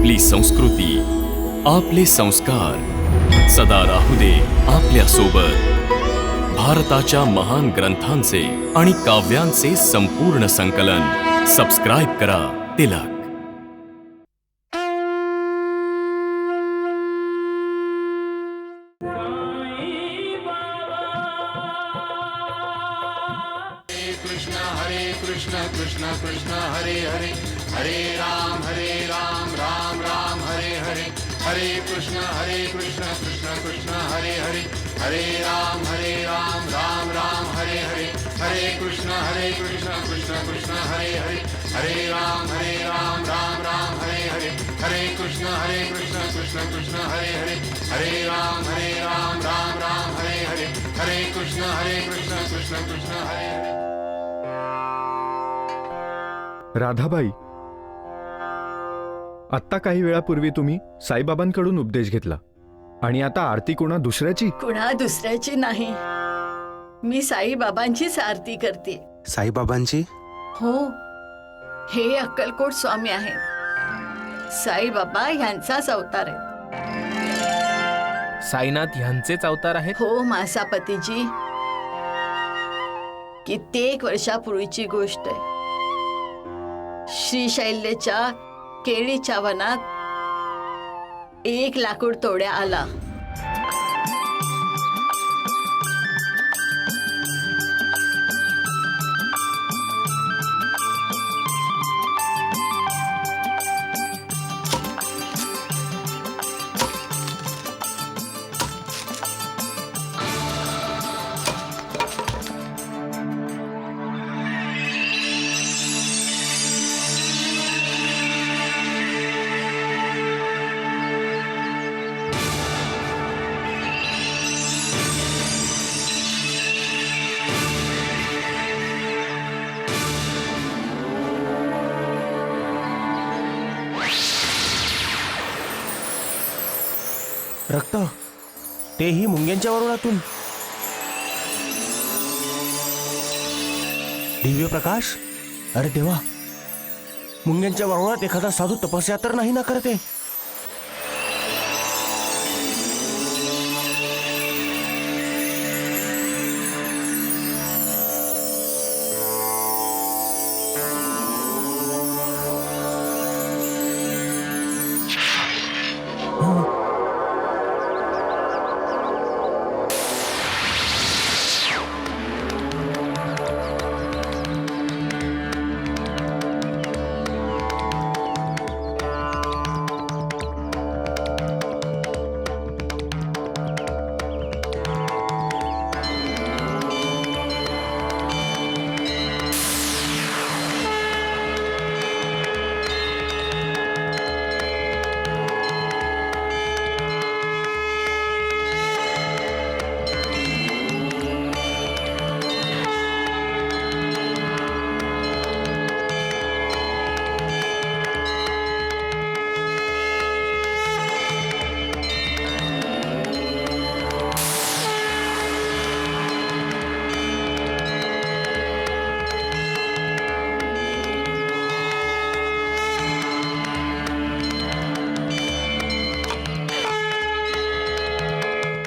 आपली संस्कृती, आपले संस्कार सदा राहू दे आपल्या सोबत. भारताच्या महान ग्रंथांचे आणि काव्यांचे संपूर्ण संकलन. सबस्क्राईब करा तिलक. कृष्ण कृष्ण कृष्ण हरे हरे, हरे राम राम राम हरे हरे, हरे कृष्ण कृष्ण कृष्ण हरे हरे, हरे राम राम राम हरे हरे, हरे कृष्ण कृष्ण कृष्ण हरे हरे, हरे राम राम राम हरे हरे, हरे कृष्ण कृष्ण कृष्ण हरे हरे, हरे राम राम राम हरे हरे, हरे कृष्ण कृष्ण कृष्ण हरे हरे. राधाबाई, आत्ता काही वेळापूर्वी तुम्ही साईबाबांकडून उपदेश घेतला आणि आता आरती कोणा दुसऱ्याची? कुणा दुसऱ्याची नाही, मी साईबाबांचीच आरती करते. साईबाबांची? हो, हे अक्कलकोट स्वामी आहेत. साईबाबा ह्यांचाच अवतार आहे. साईनाथ ह्यांचेच अवतार आहेत. हो माझा पतीजी, कित्येक वर्षापूर्वीची गोष्ट आहे. श्रीशैल्यच्या केळीच्या वनात एक लाकूड तोड्या आला. रक्त, तेही मुंग्यांच्या वरुणातून. दिव्य प्रकाश. अरे देवा, मुंग्यांच्या वरुणात एखादा साधू तपस्या तर नाही ना करते?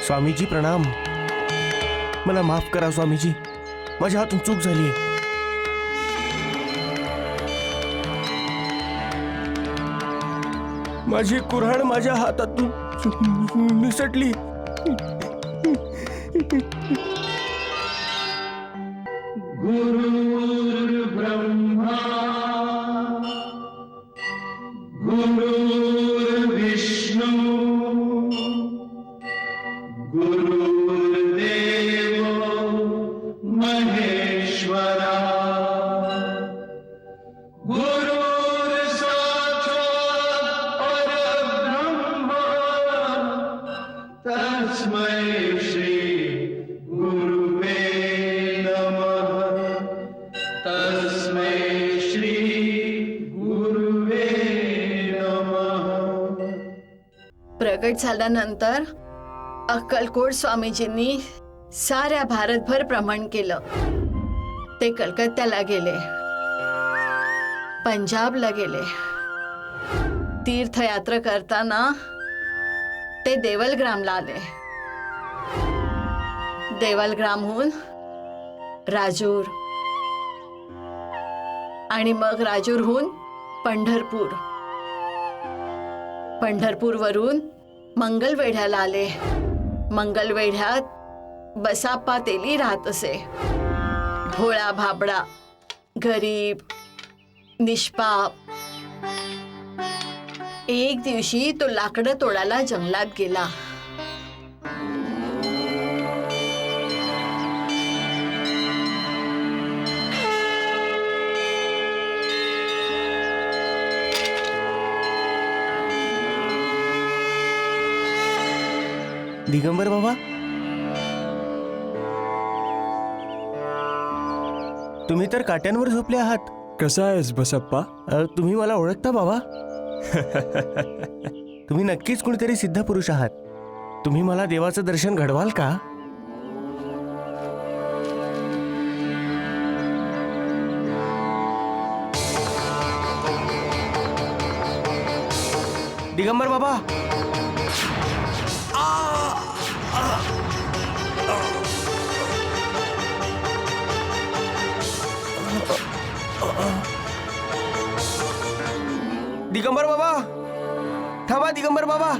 स्वामीजी प्रणाम. मला माफ करा स्वामीजी, माझ्या हातून चूक झाली. माझी कुऱ्हाड माझ्या हातातून निसटली. गुरुर्ब्रह्मा गुरुर्विष्णू गुरुर्देव महेश्वरा गुरुर्साक्षात् परब्रह्म तस्मै श्री गुरुवे नमः तस्मै श्री गुरुवे नमः. प्रगट झाल्यानंतर अक्कलकोट स्वामीजींनी साऱ्या भारतभर भ्रमण केलं. ते कलकत्त्याला गेले, पंजाबला गेले, तीर्थयात्रा करताना ते देवलग्रामला आले. देवलग्रामहून राजूर आणि मग राजूरहून पंढरपूर, पंढरपूरवरून मंगलवेढ्याला आले. मंगलवेढ्यात बसाप्पा तेली राहत असे. भोळा भाबडा, गरीब, निष्पाप. एक दिवशी तो लाकडं तोडायला जंगलात गेला. दिगंबर बाबा, तुम्ही तर काट्यांवर झोपले आहात. कसा आहेस बसप्पा? तुम्ही मला ओळखता बाबा? तुम्ही नक्कीच कुणीतरी सिद्ध पुरुष आहात. तुम्ही मला देवाचं दर्शन घडवाल का? दिगंबर बाबा, दिगंबर बाबा, थांबा दिगंबर बाबा.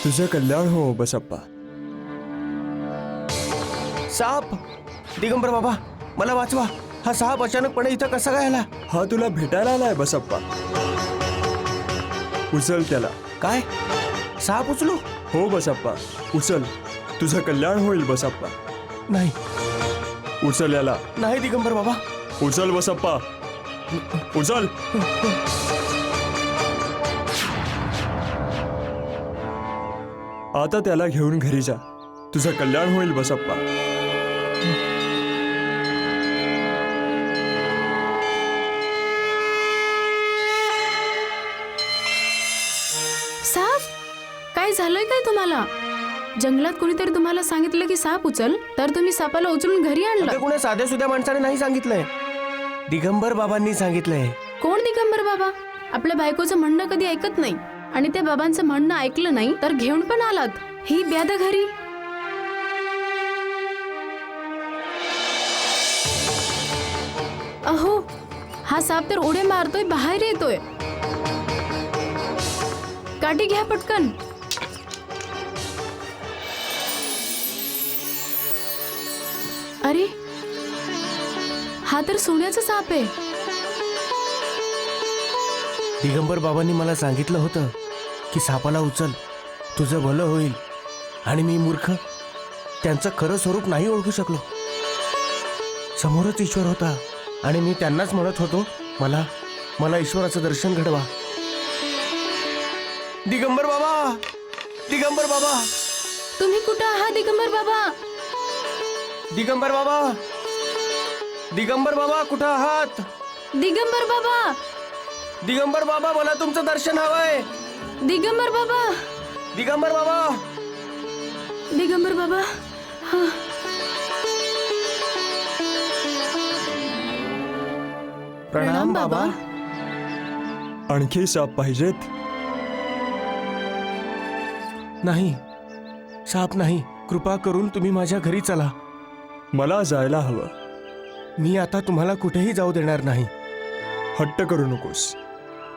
तुझं कल्याण हो बसप्पा. साप! दिगंबर बाबा, मला वाचवा. हा साप अचानकपणे इथं कसा काय आला? हा तुला भेटायला आलाय बसप्पा. उचल त्याला. काय? साप उचलू? हो बसप्पा, उचल. तुझं कल्याण होईल बसप्पा. नाही उचल याला. नाही दिगंबर बाबा. उचल बसप्पा, उचल. आता त्याला घेऊन घरी जा. तुझं कल्याण होईल बसप्पा. साप? काय झालंय काय तुम्हाला? जंगलात कोणीतरी तुम्हाला सांगितलं की साप उचल, तर तुम्ही सापाला उचलून घरी आणलं? आता कोणा साध्या सुध्या माणसाने नाही सांगितलंय, दिगंबर बाबांनी सांगितलंय. कोण दिगंबर बाबा? आपल्या बायकोचं म्हणणं कधी ऐकत नाही, आणि त्या बाबांचं म्हणणं ऐकलं नाही तर घेऊन पण आलात ही ब्याद घरी. अहो, हा साप तर उड्या मारतोय, बाहेर येतोय. काठी घ्या पटकन. अरे, हा तर सोन्याचा साप आहे. दिगंबर बाबांनी मला सांगितलं होतं की सापाला उचल, तुझं भलं होईल. आणि मी मूर्ख त्यांचं खरं स्वरूप नाही ओळखू शकलो. समोरच ईश्वर होता आणि मी त्यांनाच म्हणत होतो, मला मला ईश्वराचं दर्शन घडवा. दिगंबर बाबा, दिगंबर बाबा, तुम्ही कुठं आहात दिगंबर बाबा? दिगंबर बाबा, दिगंबर बाबा, कुठं आहात? दिगंबर बाबा, दिगंबर बाबा, मला तुमचं दर्शन हवंय. दिगंबर बाबा, दिगंबर बाबा, दिगंबर बाबा. हा. प्रणाम बाबा. आणखी साप पाहिजेत? नाही, साप नाही. कृपा करून तुम्ही माझ्या घरी चला. मला जायला हवं. मी आता तुम्हाला कुठेही जाऊ देणार नाही. हट्ट करू नकोस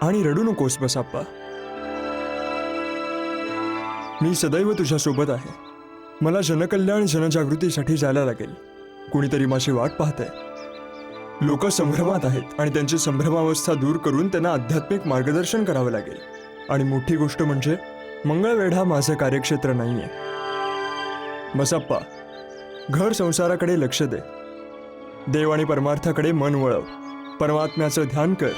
आणि रडू नकोस बसप्पा. मी सदैव तुझ्या सोबत आहे. मला जनकल्याण जनजागृतीसाठी जायला लागेल. कुणीतरी माझी वाट पाहतंय. लोक संभ्रमात आहेत आणि त्यांची संभ्रमावस्था दूर करून त्यांना आध्यात्मिक मार्गदर्शन करावं लागेल. आणि मोठी गोष्ट म्हणजे मंगळवेढा माझं कार्यक्षेत्र नाहीये. बसप्पा, घर संसाराकडे लक्ष दे. देव आणि परमार्थाकडे मन वळव. परमात्म्याचं ध्यान कर.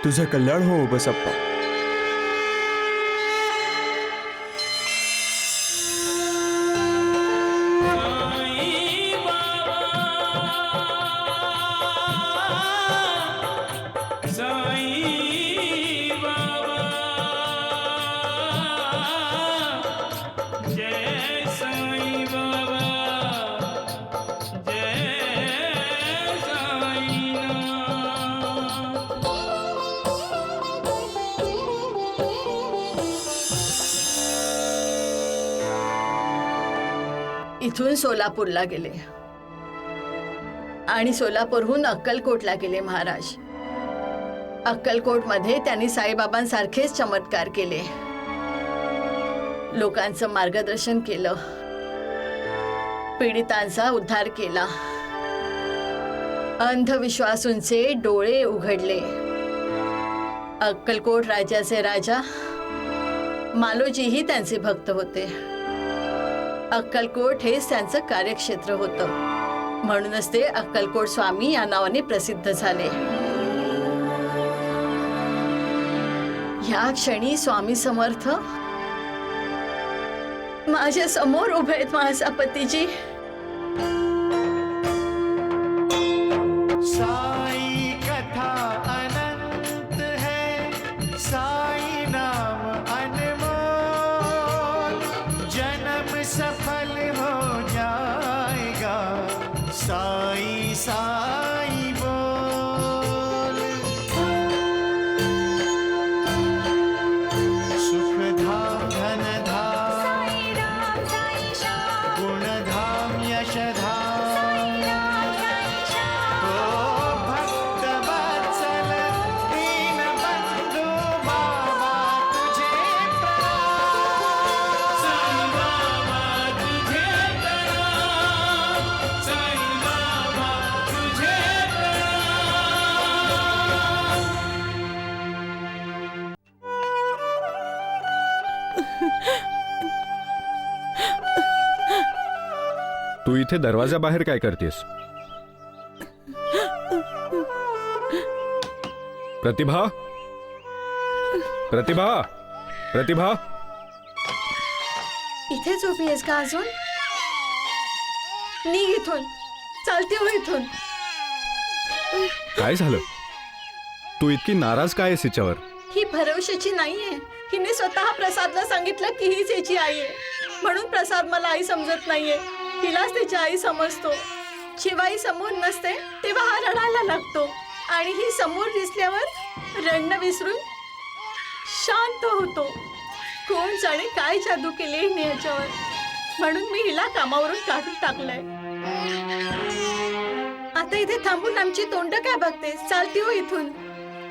तुझं कल्याण हो बसप्पा. तिथून सोलापूरला गेले आणि सोलापूरहून अक्कलकोटला गेले महाराज. अक्कलकोटमध्ये त्यांनी साईबाबांसारखेच चमत्कार केले. लोकांचं मार्गदर्शन केलं, पीडितांचा उद्धार केला, अंधविश्वासूंचे डोळे उघडले. अक्कलकोट राज्याचे राजा मालोजीही त्यांचे भक्त होते. अक्कलकोट हेच त्यांचं कार्यक्षेत्र होतं. म्हणूनच ते अक्कलकोट स्वामी या नावाने प्रसिद्ध झाले. ह्या क्षणी स्वामी समर्थ माझ्या समोर उभे आहेत महासापतीजी. साई कथा अनंत है, साई नाम अनमोल, जन्म सफल हो जाएगा, साई साई बोल. सुख धाम धन धाम, गुण धाम यश धाम, भक्त वत्सल दीन बंधु बाबा तुझे प्रणाम. साई बाबा तुझे प्रणाम, साई बाबा तुझे तू इथे दरवाजाबाहेर काय करतेस? प्रतिभा, प्रतिभा, प्रतिभा, इथेच उभी आहेस का अजून? निघ इथून, चालते हो इथून. काय झालं? तू इतकी नाराज काय आहेस हिच्यावर? ही भरवशाची नाहीये. हिने स्वतः प्रसादला सांगितलं की हीच याची आई आहे. म्हणून प्रसाद मला आई समजत नाहीये, हिलाच त्याची आई समजतो. जेव्हा आई समोर नसते तेव्हा हा रडायला लागतो आणि ही समोर दिसल्यावर रडणं विसरून शांत होतो. कोण जाणे काय जादू केली हिने ह्याच्यावर. म्हणून मी हिला कामावरून काढून टाकलंय. आता इथे थांबून आमची तोंड काय बघतेस? चालती हो इथून,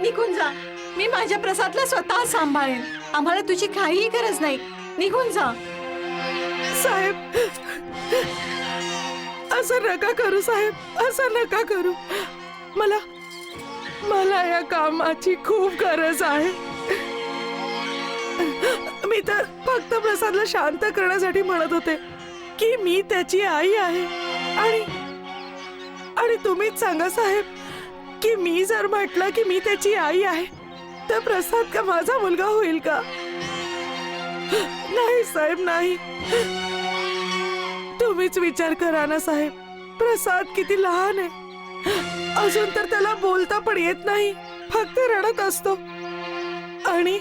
निघून जा. मी माझ्या प्रसादला स्वतः सांभाळेन. आम्हाला तुझी काहीही गरज नाही. निघून जा. साहेब, असं नका करू साहेब, असं नका करू. मला मला या कामाची खूप गरज आहे. मी तर फक्त प्रसादला शांत करण्यासाठी म्हणत होते की मी त्याची आई आहे. आणि तुम्हीच सांगा साहेब की मी जर म्हटलं की मी त्याची आई आहे तर प्रसाद का माझा मुलगा होईल का? नाही साहेब, नाही. तुम्हीच विचार करा ना साहेब. प्रसाद किती लहान आहे. अजून तर त्याला बोलता पण येत नाही, फक्त रडत असतो. आणि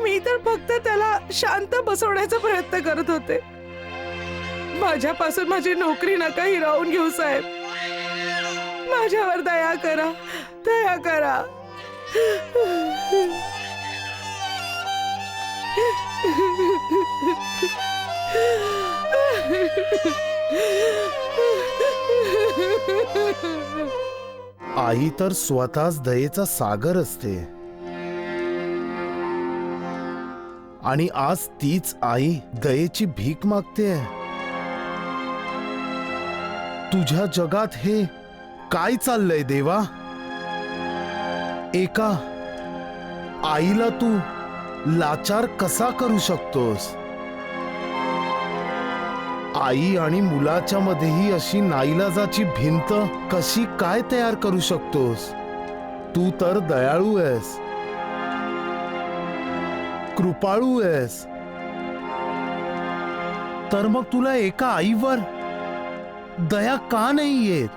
मी तर फक्त त्याला शांत बसवण्याचा प्रयत्न करत होते. माझ्यापासून माझी नोकरी नका हिरावून घेऊ साहेब. माझ्यावर दया करा, दया करा. आई तर स्वतःच दयेचा सागर असते. आणि आज तीच आई दयेची भीक मागते. तुझ्या जगात हे काय चाललंय देवा? एका आईला तू लाचार कसा करू शकतोस? आई आणि मुलाच्या मध्येही अशी नाईलाजाची भिंत कशी काय तयार करू शकतोस? तू तर दयाळू आहेस, कृपाळू आहेस. तर मग तुला एका आईवर दया का नाही येत?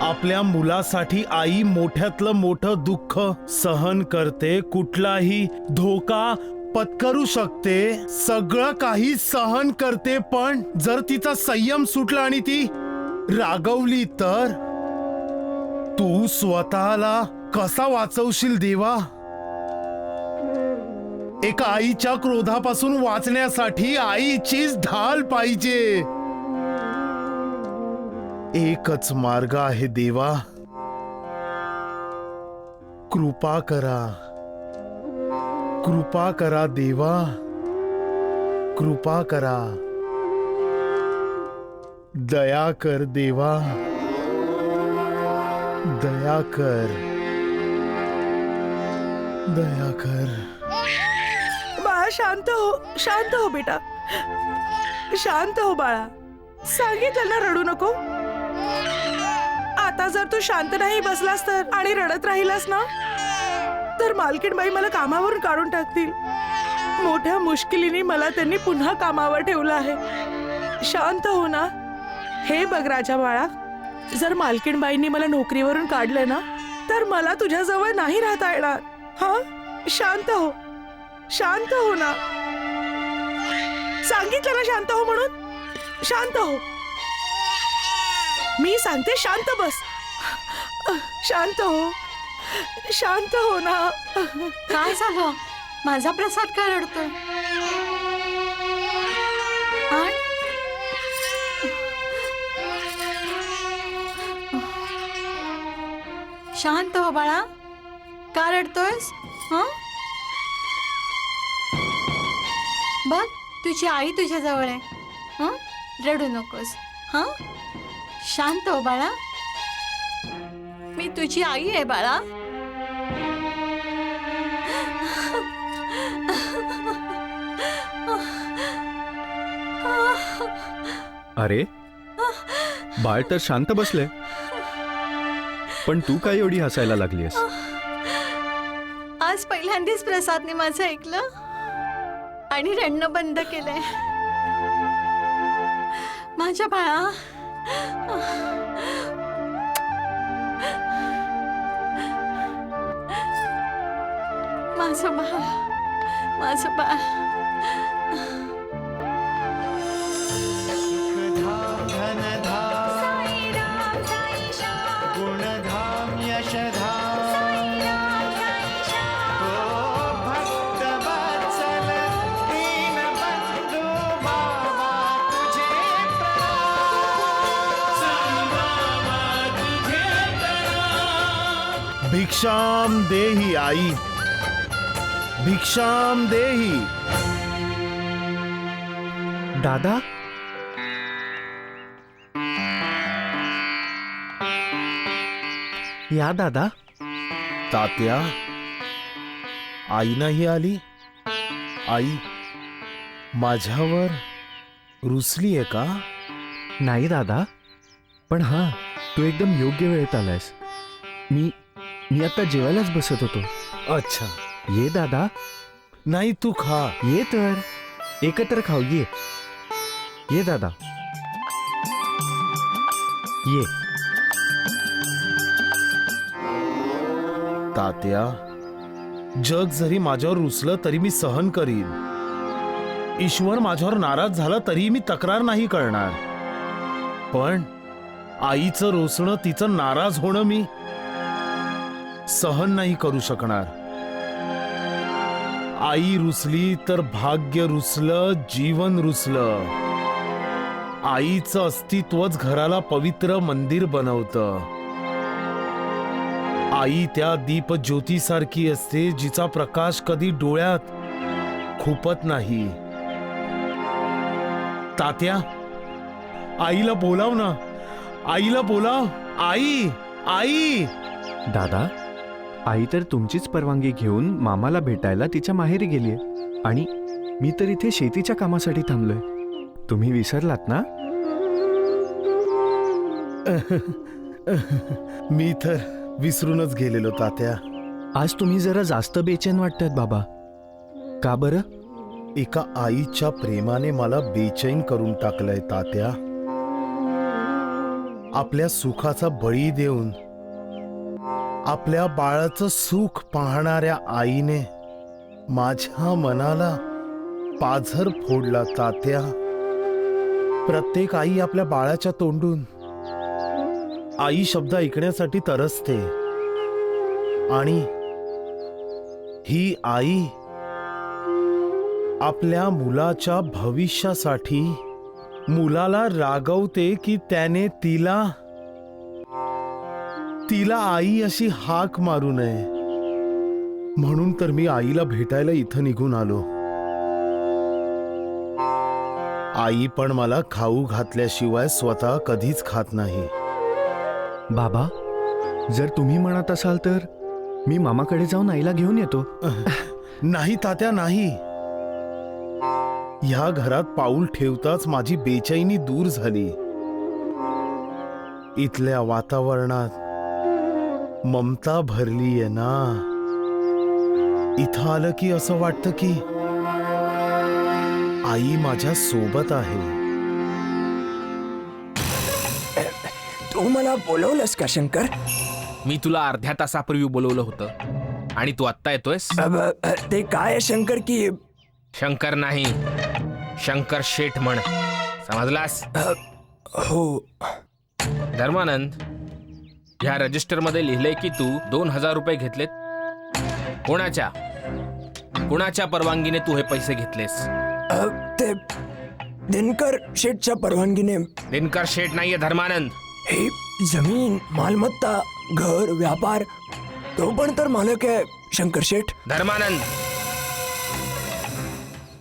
आपल्या मुलासाठी आई मोठ्यातलं मोठं दुःख सहन करते, कुठलाही धोका पत्करू शकते, सगळं काही सहन करते. पण जर तिचा संयम सुटला आणि ती रागवली तर तू स्वतःला कसा वाचवशील देवा? एका आईच्या क्रोधापासून वाचण्यासाठी आईचीच ढाल पाहिजे. एकच मार्ग आहे देवा, कृपा करा, कृपा करा देवा, कृपा करा, दया कर देवा, दया कर, दया कर. बाळा शांत हो बेटा, शांत हो बाळा. सांगितलं ना रडू नको. आता जर तू शांत नाही बसलास तर आणि रडत राहिलास ना तर मालकीणबाई मला कामावरून काढून टाकतील. मोठ्या मुश्किलीने मला त्यांनी पुन्हा कामावर ठेवलं आहे. शांत हो ना. हे बघ राजा बाळा, जर मालकीणबाईंनी मला नोकरीवरून काढलं ना तर मला तुझ्याजवळ नाही राहता येणार. हा, शांत हो, शांत हो ना. सांगितलं ना शांत हो म्हणून. शांत हो, मी सांगते शांत बस. शांत हो, शांत हो ना. काय झालं? माझा प्रसाद काय रडतोय? शांत हो बाळा, का रडतोयस? बघ, तुझी आई तुझ्या जवळ आहे. रडू नकोस. शांत हो बाळा, मी तुझी आई आहे बाळा. अरे बाळ तर शांत बसले, पण तू काय एवढी हसायला लागलीस? आज पहिल्यांदाच प्रसादने माझं ऐकलं आणि रडणं बंद केलंय. माझ्या बाळा, माझं बाळ, माझं बाळ. भिक्षाम देही आई, भिक्षाम देही. दादा, या दादा. तात्या, आई नाही आली? आई माझ्यावर रुसली आहे का? नाही दादा, पण हा, तू एकदम योग्य वेळेत आलायस. मी आता जेवायलाच बसत होतो. अच्छा, ये दादा. नाही तू खा. ये तर, एकत्र खाऊ. ये ये दादा, ये. तात्या, जग जरी माझ्यावर रुसलं तरी मी सहन करीन. ईश्वर माझ्यावर नाराज झाला तरी मी तक्रार नाही करणार. पण आईचं रोसणं, तिचं नाराज होणं मी सहन नाही करू शकणार. आई रुसली तर भाग्य रुसलं, जीवन रुसलं. आईचं अस्तित्वच घराला पवित्र मंदिर बनवतं. आई त्या दीप ज्योतीसारखी असते जिचा प्रकाश कधी डोळ्यात खुपत नाही. तात्या, आईला बोलाव ना, आईला बोलाव. आई, आई. दादा, आई तर तुमचीच परवानगी घेऊन मामाला भेटायला तिच्या माहेरी गेलीये आणि मी तर इथे शेतीच्या कामासाठी थांबलोय. तुम्ही विसरलात ना? मी तर विसरूनच गेलेलो तात्या. आज तुम्ही जरा जास्त बेचैन वाटतात बाबा. का बरं? एका आईच्या प्रेमाने मला बेचैन करून टाकलंय तात्या. आपल्या सुखाचा बळी देऊन आपल्या बाळाचं सुख पाहणाऱ्या आईने माझ्या मनाला पाझर फोडला तात्या. प्रत्येक आई आपल्या बाळाच्या तोंडून आई शब्द ऐकण्यासाठी तरसते आणि ही आई आपल्या मुलाच्या भविष्यासाठी मुलाला रागवते की त्याने तिला आई अशी हाक मारू नये. म्हणून तर मी आईला भेटायला इथं निघून आलो. आई पण मला खाऊ घातल्याशिवाय स्वतः कधीच खात नाही. बाबा, जर तुम्ही म्हणत असाल तर मी मामाकडे जाऊन आईला घेऊन येतो. नाही तात्या, नाही. ह्या घरात पाऊल ठेवताच माझी बेचैनी दूर झाली. इथल्या वातावरणात ममता भरलीये ना. इथं आलं की असं वाटतं की आई माझ्या सोबत आहे. तू मला बोलवलंस का शंकर? मी तुला अर्ध्या तासापूर्वी बोलवलं होतं आणि तू आत्ता येतोयस. ते काय आहे शंकर की शंकर नाही, शंकर शेठ म्हण, समजलास? हो. धर्मानंद, ह्या रजिस्टर मध्ये लिहिलंय की तू 2,000 रुपये घेतलेत. कोणाच्या परवानगीने तू हे पैसे घेतलेस? ते दिनकर शेठच्या परवानगीने. दिनकर शेठ नाहीये धर्मानंद. हे जमीन, मालमत्ता, घर, व्यापार, तो पण तर मालक आहे शंकर शेठ. धर्मानंद,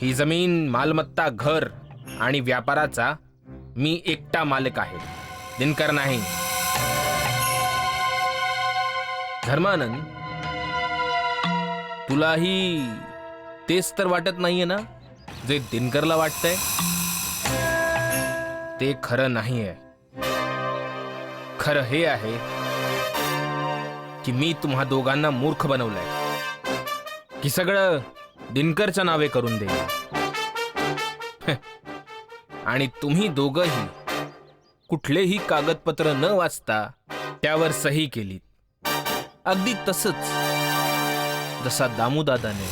ही जमीन, मालमत्ता, घर आणि व्यापाराचा मी एकटा मालक आहे, दिनकर नाही. धर्मानंद, तुलाही तेच तर वाटत नाहीये ना जे दिनकरला वाटतंय? ते खरं नाहीये. खरं हे आहे की मी तुम्हा दोघांना मूर्ख बनवलंय, की सगळं दिनकरच्या नावे करून देईल. आणि तुम्ही दोघंही कुठलेही कागदपत्र न वाचता त्यावर सही केली. अगदी तसंच जसा दामूदादाने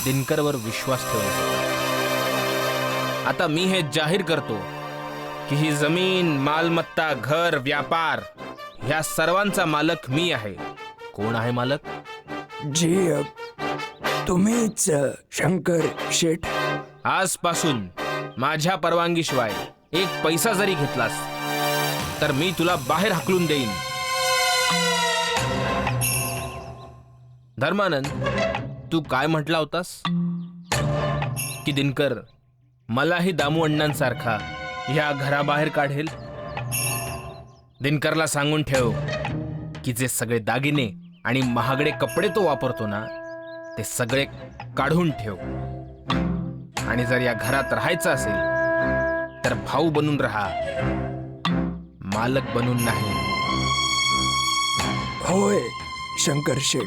दिनकरवर विश्वास ठेवला. आता मी हे जाहीर करतो की ही जमीन, मालमत्ता, घर, व्यापार ह्या सर्वांचा मालक मी आहे. कोण आहे मालक? जी, तुम्हीच शंकर शेठ. आजपासून माझ्या परवानगीशिवाय एक पैसा जरी घेतलास तर मी तुला बाहेर हाकलून देईन. धर्मानंद, तू काय म्हटला होतास की दिनकर मलाही दामू अण्णांसारखा या घराबाहेर काढेल? दिनकरला सांगून ठेव की जे सगळे दागिने आणि महागडे कपडे तो वापरतो ना, ते सगळे काढून ठेव. आणि जर या घरात राहायचं असेल तर भाऊ बनून राहा, मालक बनून नाही. होय शंकर शेठ.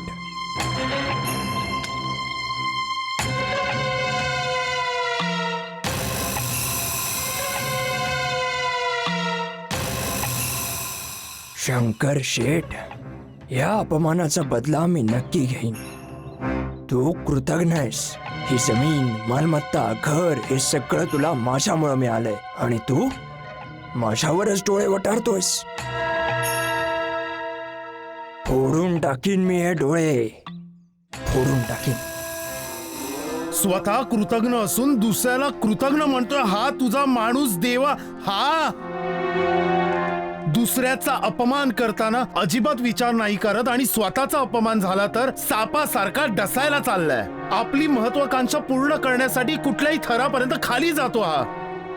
शंकर शेठ, या अपमानाचा बदला मी नक्की घेईन. तू कृतज्ञ आहेस. ही जमीन, मालमत्ता, घर हे सगळं तुला माझ्यामुळे मिळालंय आणि तू माझ्यावरच डोळे वटारतोयस. फोडून टाकीन मी हे डोळे, फोडून टाकीन. स्वतः कृतज्ञ असून दुसऱ्याला कृतज्ञ म्हणतोय हा तुझा माणूस देवा. हा दुसऱ्याचा अपमान करताना अजिबात विचार नाही करत आणि स्वतःचा अपमान झाला तर सापासारखा डसायला चाललाय. आपली महत्वाकांक्षा पूर्ण करण्यासाठी कुठल्याही थरापर्यंत खाली जातो हा.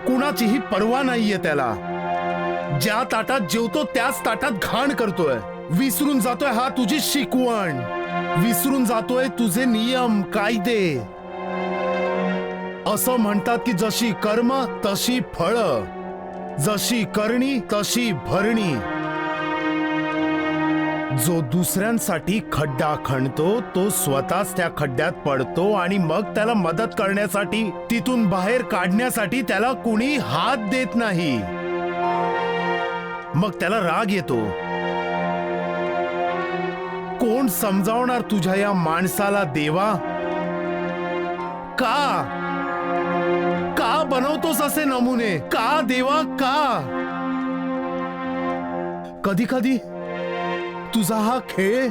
कुणाचीही पर्वा नाहीये त्याला. ज्या ताटात जेवतो त्याच ताटात घाण करतोय. विसरून जातोय हा तुझी शिकवण. विसरून जातोय तुझे नियम, कायदे. असं म्हणतात की जशी कर्म तशी फळं, जशी करणी तशी भरणी. जो दुसऱ्यांसाठी खड्डा खणतो तो स्वतःच त्या खड्ड्यात पडतो आणि मग त्याला मदत करण्यासाठी, तिथून बाहेर काढण्यासाठी त्याला कुणी हात देत नाही. मग त्याला राग येतो. कोण समजावणार तुझ्या या माणसाला देवा? का बनवतोस असे नमुने? का देवा, का? कधी कधी तुझा हा खेळ,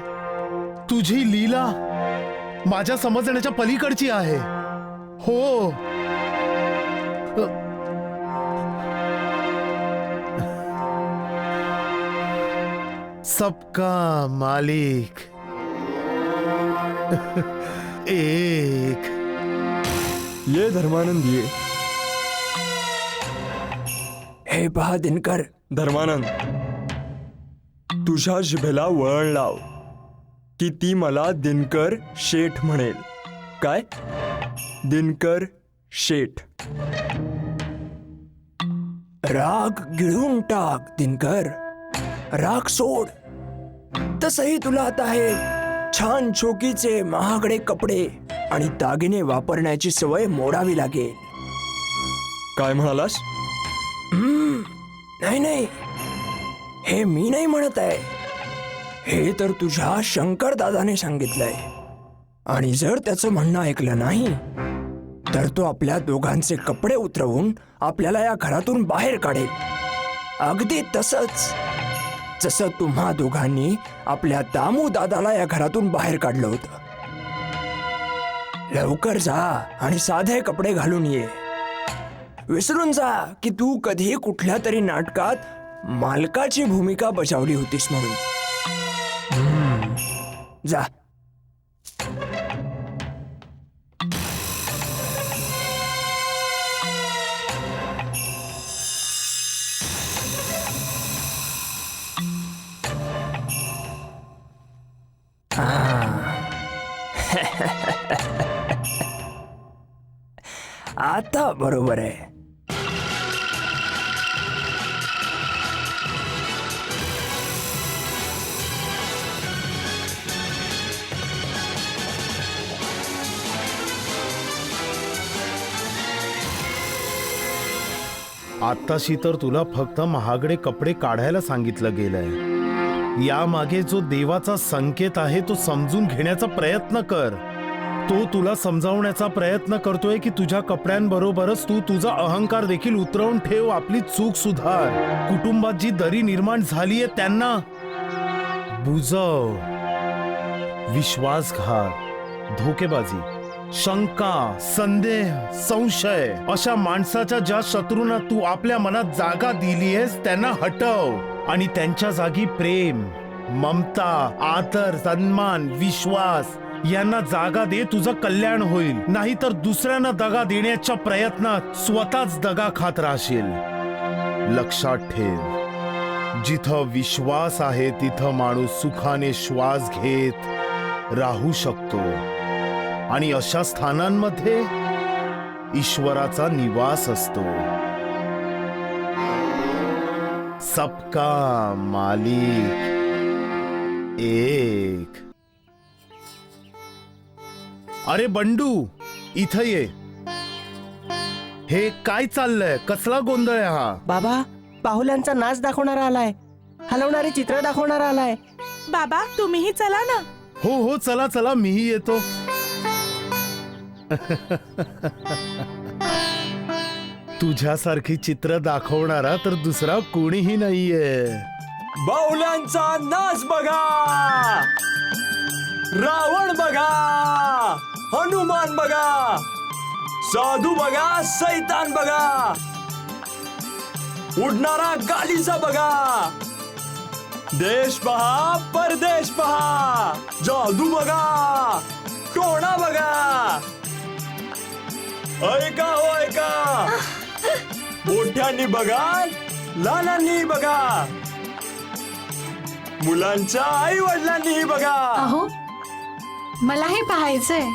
तुझी लीला माझ्या समजण्याच्या पलीकडची आहे. हो, सबका मालिक एक. ये धर्मानंद ये. हे पहा दिनकर, धर्मानंद, तुझ्या जिभेला वळण लाव की ती मला दिनकर शेठ म्हणेल. काय? दिनकर शेठ. राग गिळून टाक दिनकर, राग सोड. तसही तुला आता हे छान चोकीचे महागडे कपडे आणि दागिने वापरण्याची सवय मोडावी लागेल. काय म्हणालास? नाही नाही, हे मी नाही म्हणत आहे, हे तर तुझ्या शंकर दादाने सांगितलंय. आणि जर त्याचं म्हणणं ऐकलं नाही तर तो आपल्या दोघांचे कपडे उतरवून आपल्याला या घरातून बाहेर काढेल. अगदी तसंच जसं तुम्हा दोघांनी आपल्या दामू दादाला या घरातून बाहेर काढलं होतं. लवकर जा आणि साधे कपडे घालून ये. विसरून जा की तू कधी कुठल्या तरी नाटकात मालकाची भूमिका बजावली होतीस म्हणून. जा. आता बरोबर आहे. आत्ताशी तर तुला फक्त महागडे कपडे काढायला सांगितलं गेलंय. यामागे जो देवाचा संकेत आहे तो समजून घेण्याचा प्रयत्न कर. तो तुला समजावण्याचा प्रयत्न करतोय की तुझ्या कपड्यांबरोबरच तू तुझा अहंकार देखील उतरवून ठेव. आपली चूक सुधार. कुटुंबात जी दरी निर्माण झालीये त्यांना बुजव. विश्वासघात, धोकेबाजी, शंका, संदेह, संशय अशा माणसाच्या ज्या शत्रूंना तू आपल्या मनात जागा दिलीयस त्यांना हटव आणि त्यांच्या जागी प्रेम, ममता, आदर, सन्मान, विश्वास यांना जागा दे. तुझं कल्याण होईल. नाहीतर दुसऱ्यांना दगा देण्याच्या प्रयत्नात स्वतःच दगा खात राहशील. लक्षात ठेव, जिथं विश्वास आहे तिथं माणूस सुखाने श्वास घेत राहू शकतो आणि अशा स्थानांमध्ये ईश्वराचा निवास असतो. सबका मालिक एक. अरे बंडू, इथं ये. हे काय चाललंय? कसला गोंधळ आहे हा? बाबा, पाहुल्यांचा नाच दाखवणारा आलाय, हलवणारे चित्र दाखवणारा आलाय. बाबा तुम्हीही चला ना. हो हो, चला चला, मीही येतो. तुझ्यासारखी चित्र दाखवणारा तर दुसरा कोणीही नाहीये. बाहुल्यांचा नाच बघा, रावण बघा, हनुमान बघा, साधू बघा, सैतान बघा, उडणारा गालीचा बघा, देश पहा, परदेश पहा, जादू बघा, टोणा बघा. ऐका हो ऐका, मोठ्यांनी बघा, लहानांनी बघा, मुलांच्या आई वडिलांनी बघा. अहो, मलाही पाहायचंय.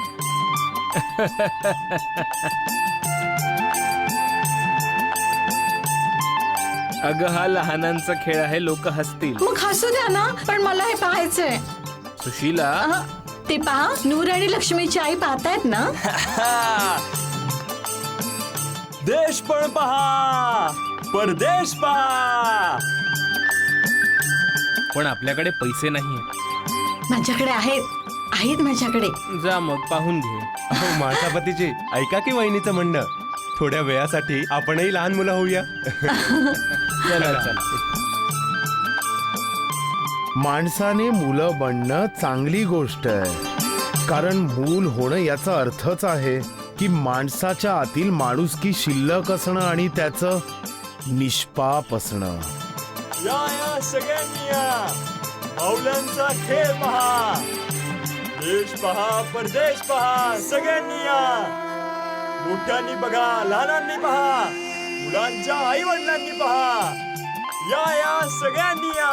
अगं हा लहानांचा खेळ आहे, लोक हसतील. मग हसू द्या ना, पण मला हे पाहायचंय. सुशीला, ते पहा, नूर आणि लक्ष्मीची आई पाहतायत ना. देश पण पहा, परदेश पहा. पण आपल्याकडे पैसे नाही. माझ्याकडे आहेत, आहेत माझ्याकडे. जा मग पाहून घे. मातापतीजी, ऐका की वहिनीचं म्हणणं. थोड्या वेळासाठी आपणही लहान मुलं होऊया. चला चला. माणसाने मुलं बनणं चांगली गोष्ट आहे, कारण मूल होणं याचा अर्थच आहे की माणसाच्या आतील माणुसकी शिल्लक असणं आणि त्याचं निष्पाप असणं. या या सगळ्यांनी या. माऊल्यांचा खेळ पहा, देश पहा, परदेश पहा, सगळ्यांनी या. मोठ्यांनी बघा, लहानांनी पहा, मुलांच्या आई वडिलांनी पहा. या या सगळ्यांनी या.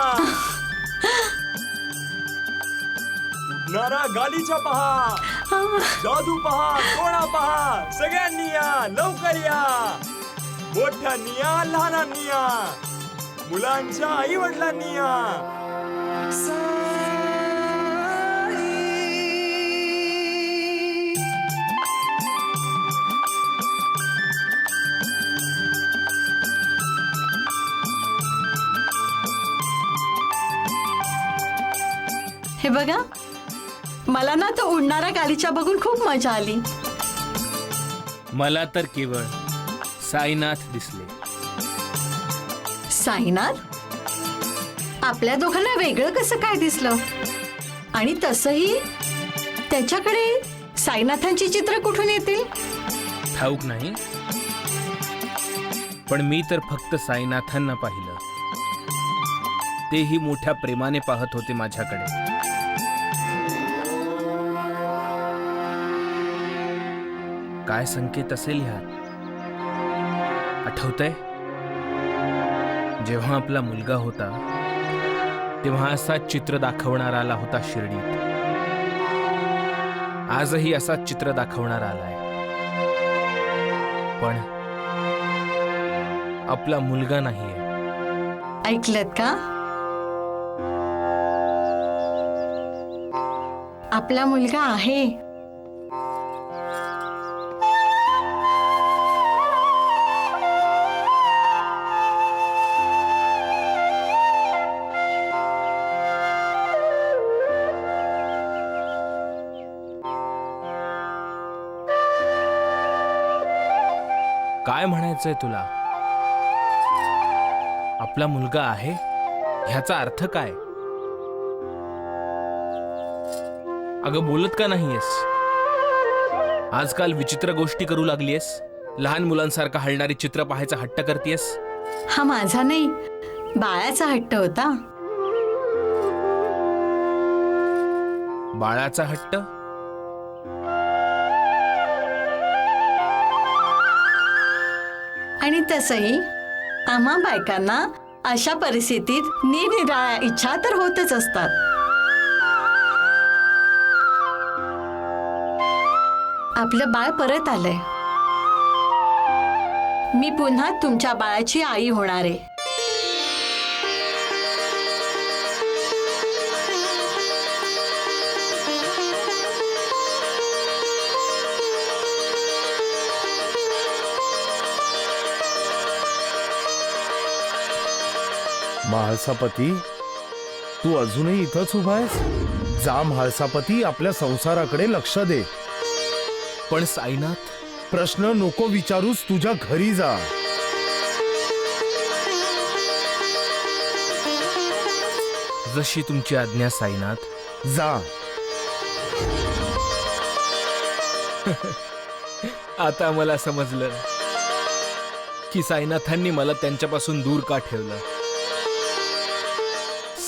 उडणारा गालीचा पहा, जादू पहा, कोणा पहा, सगळ्यांनी या, लवकर या. मोठ्यांनी या, लहानांनी या, मुलांच्या आई वडिलांनी या. हे बघा, मला ना तो उडणारा गालिचा बघून खूप मजा आली. मला तर केवळ साईनाथ दिसले. साईनाथ? आपल्या दोघांना वेगळं कसं काय दिसलं? आणि तसंही त्याच्याकडे साईनाथांची चित्र कुठून येतील? ठाऊक नाही, पण मी तर फक्त साईनाथांना पाहिलं. तेही मोठ्या प्रेमाने पाहत होते माझ्याकडे. काय संकेत असेल ह्यात? आठवतंय जेव्हा आपला मुलगा होता तेव्हा असाच चित्र दाखवणार आला होता शिर्डीत. आजही असाच चित्र दाखवणार आलाय, पण आपला मुलगा नाहीये. ऐकलत का? आपला मुलगा आहे. काय म्हणायचंय तुला? आपला मुलगा आहे ह्याचा अर्थ काय? अगं बोलत का नाहीयेस? आजकाल विचित्र गोष्टी करू लागलीयस. लहान मुलांसारखा हलणारी चित्र पाहायचा हट्ट करतेस. हा माझा नाही, बाळाचा हट्ट होता. बाळाचा हट्ट? आणि तसंही आम्हा बायकांना अशा परिस्थितीत निरनिराळ्या इच्छा तर होतच असतात. आपलं बाळ परत आलंय. मी पुन्हा तुमच्या बाळाची आई होणार आहे. म्हाळसापती, तू अजूनही इथंच उभा आहेस? जा म्हाळसापती, आपल्या संसाराकडे लक्ष दे. पण साईनाथ, प्रश्न नको विचारूस, तुझ्या घरी जा. जशी तुमची आज्ञा साईनाथ. जा. आता मला समजलं की साईनाथांनी मला त्यांच्यापासून दूर का ठेवलं.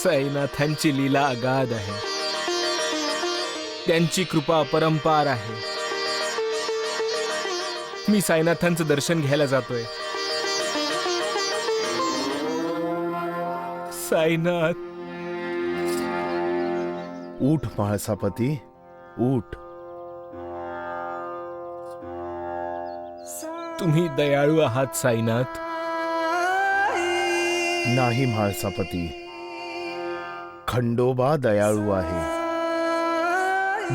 साईनाथांची लीला अगाध आहे. त्यांची कृपा अपरंपार आहे. मी साईनाथांचं दर्शन घ्यायला जातोय. साईनाथ. उठ म्हाळसापती, उठ. तुम्ही दयाळू आहात साईनाथ. नाही म्हाळसापती, खंडोबा दयाळू आहे.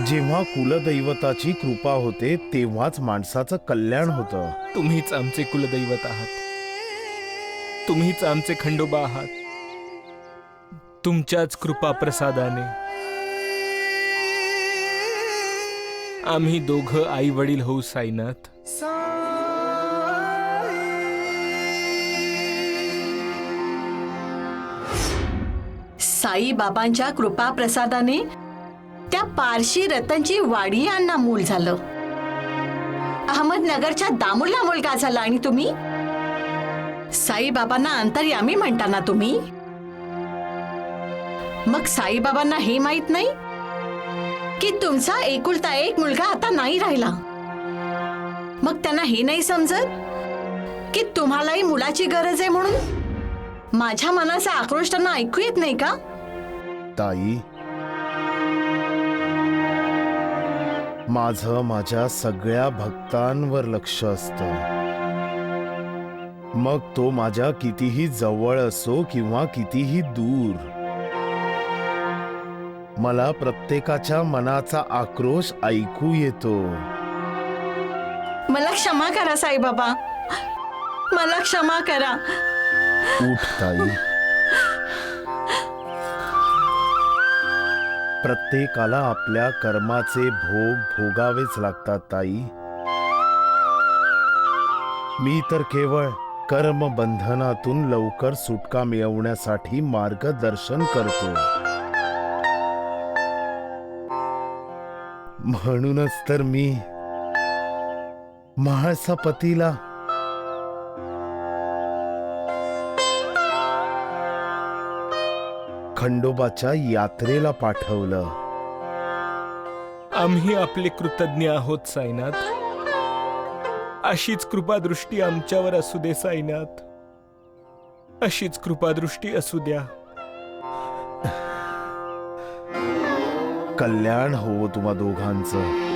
जेव्हा कुलदैवताची कृपा होते तेव्हाच माणसाचं कल्याण होतं. तुम्हीच आमचे कुलदैवत आहात. तुम्हीच आमचे खंडोबा आहात. तुमच्याच कृपा प्रसादाने आम्ही दोघं आई वडील होऊ साईनाथ. साई बाबांच्या कृपा प्रसादाने त्या पारशी रतनची वाडी यांना मूल झालं. अहमदनगरच्या दामूला मुलगा झाला. आणि तुम्ही साई बाबांना अंतर्यामी म्हणता ना तुम्ही? मग साईबाबांना हे माहित नाही की तुमचा एकुलता एक मुलगा आता नाही राहिला? मग त्यांना हे नाही समजत की तुम्हालाही मुलाची गरज आहे म्हणून? माझ्या मनाचा आक्रोश त्यांना ऐकू येत नाही का? ताई, माझं माझ्या सगळ्या भक्तांवर लक्ष असतं. मग तो माझ्या कितीही जवळ असो किंवा कितीही दूर. मला प्रत्येकाच्या मनाचा आक्रोश ऐकू येतो. मला क्षमा करा साईबाबा, मला क्षमा करा. उठ ताई. प्रत्येकाला आपल्या कर्माचे भोग भोगावेच लागतात ताई. मी तर केवळ कर्म बंधनातून लवकर सुटका मिळवण्यासाठी मार्गदर्शन करतो. म्हणूनच तर मी म्हाळसा पतीला खंडोबाच्या यात्रेला पाठवलं. आम्ही आपले कृतज्ञ आहोत साईनाथ. अशीच कृपादृष्टी आमच्यावर असू दे साईनाथ. अशीच कृपादृष्टी असू द्या. कल्याण हो तुम्हा दोघांचं.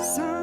सा